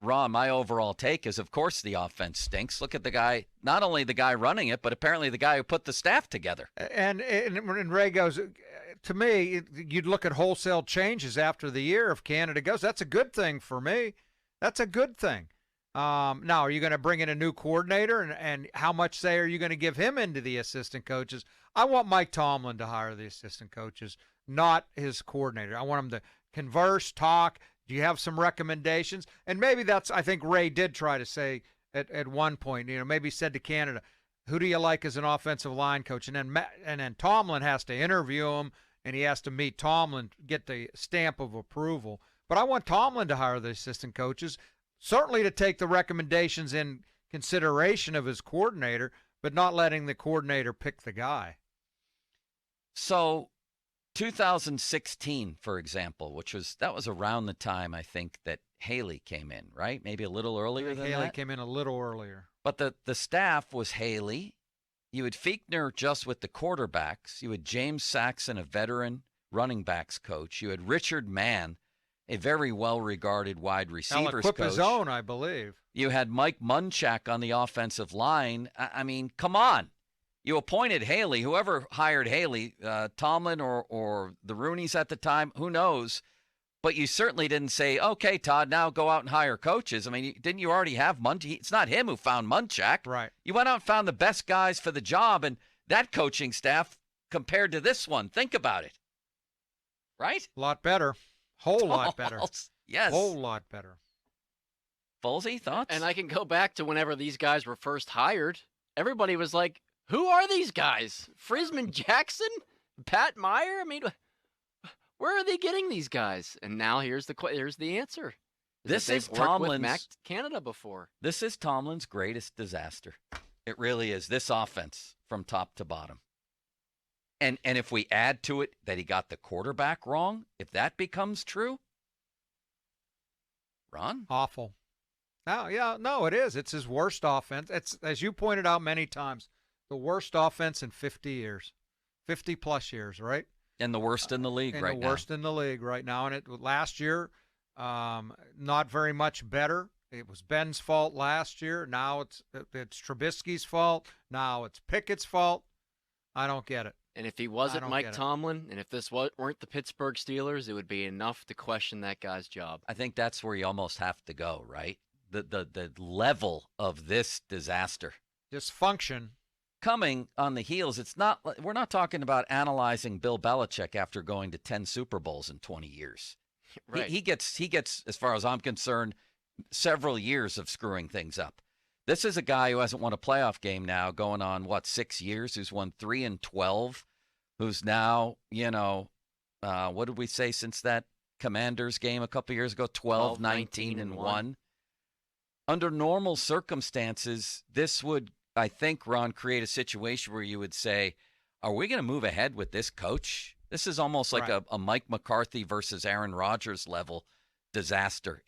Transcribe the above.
Ron, my overall take is, of course, the offense stinks. Look at the guy, not only the guy running it, but apparently the guy who put the staff together. And Ray goes, to me, you'd look at wholesale changes after the year if Canada goes. That's a good thing for me. That's a good thing. Now, are you going to bring in a new coordinator, and how much say are you going to give him into the assistant coaches? I want Mike Tomlin to hire the assistant coaches, not his coordinator. I want him to converse, talk. Do you have some recommendations? And maybe that's, I think Ray did try to say at one point, maybe said to Canada, who do you like as an offensive line coach? And then Tomlin has to interview him, and he has to meet Tomlin, get the stamp of approval. But I want Tomlin to hire the assistant coaches, certainly to take the recommendations in consideration of his coordinator, but not letting the coordinator pick the guy. So 2016, for example, that was around the time, I think, that Haley came in, right? Maybe a little earlier than Haley that. came in a little earlier. But the staff was Haley. You had Fichtner just with the quarterbacks. You had James Saxon, a veteran running backs coach. You had Richard Mann, a very well-regarded wide receivers coach. His own, I believe. You had Mike Munchak on the offensive line. I mean, come on. You appointed Haley. Whoever hired Haley, Tomlin or the Rooneys at the time, who knows? But you certainly didn't say, okay, Todd, now go out and hire coaches. I mean, didn't you already have Munchak? It's not him who found Munchak. Right. You went out and found the best guys for the job, and that coaching staff compared to this one, think about it. Right? A lot better. Whole lot better. Yes. Whole lot better. Folsey, thoughts? And I can go back to whenever these guys were first hired. Everybody was like, who are these guys? Frisman Jackson? Pat Meyer? I mean, where are they getting these guys? And now here's the answer. This is Tomlin's Mac Canada before. This is Tomlin's greatest disaster. It really is. This offense from top to bottom. And if we add to it that he got the quarterback wrong, if that becomes true, Ron? Awful. No, it is. It's his worst offense. It's, as you pointed out many times, the worst offense in 50 years, 50-plus years, right? And the worst in the league right now. The worst in the league right now. And last year, not very much better. It was Ben's fault last year. Now it's Trubisky's fault. Now it's Pickett's fault. I don't get it. And if he wasn't Mike Tomlin, and if this weren't the Pittsburgh Steelers, it would be enough to question that guy's job. I think that's where you almost have to go, right? The level of this disaster. Dysfunction. Coming on the heels, we're not talking about analyzing Bill Belichick after going to 10 Super Bowls in 20 years. Right. He gets, as far as I'm concerned, several years of screwing things up. This is a guy who hasn't won a playoff game now, going on, 6 years, who's won 3 and 12, who's now, what did we say since that Commanders game a couple years ago? 12, 19, and 1. Under normal circumstances, this would, I think, Ron, create a situation where you would say, are we going to move ahead with this coach? This is almost like a Mike McCarthy versus Aaron Rodgers level disaster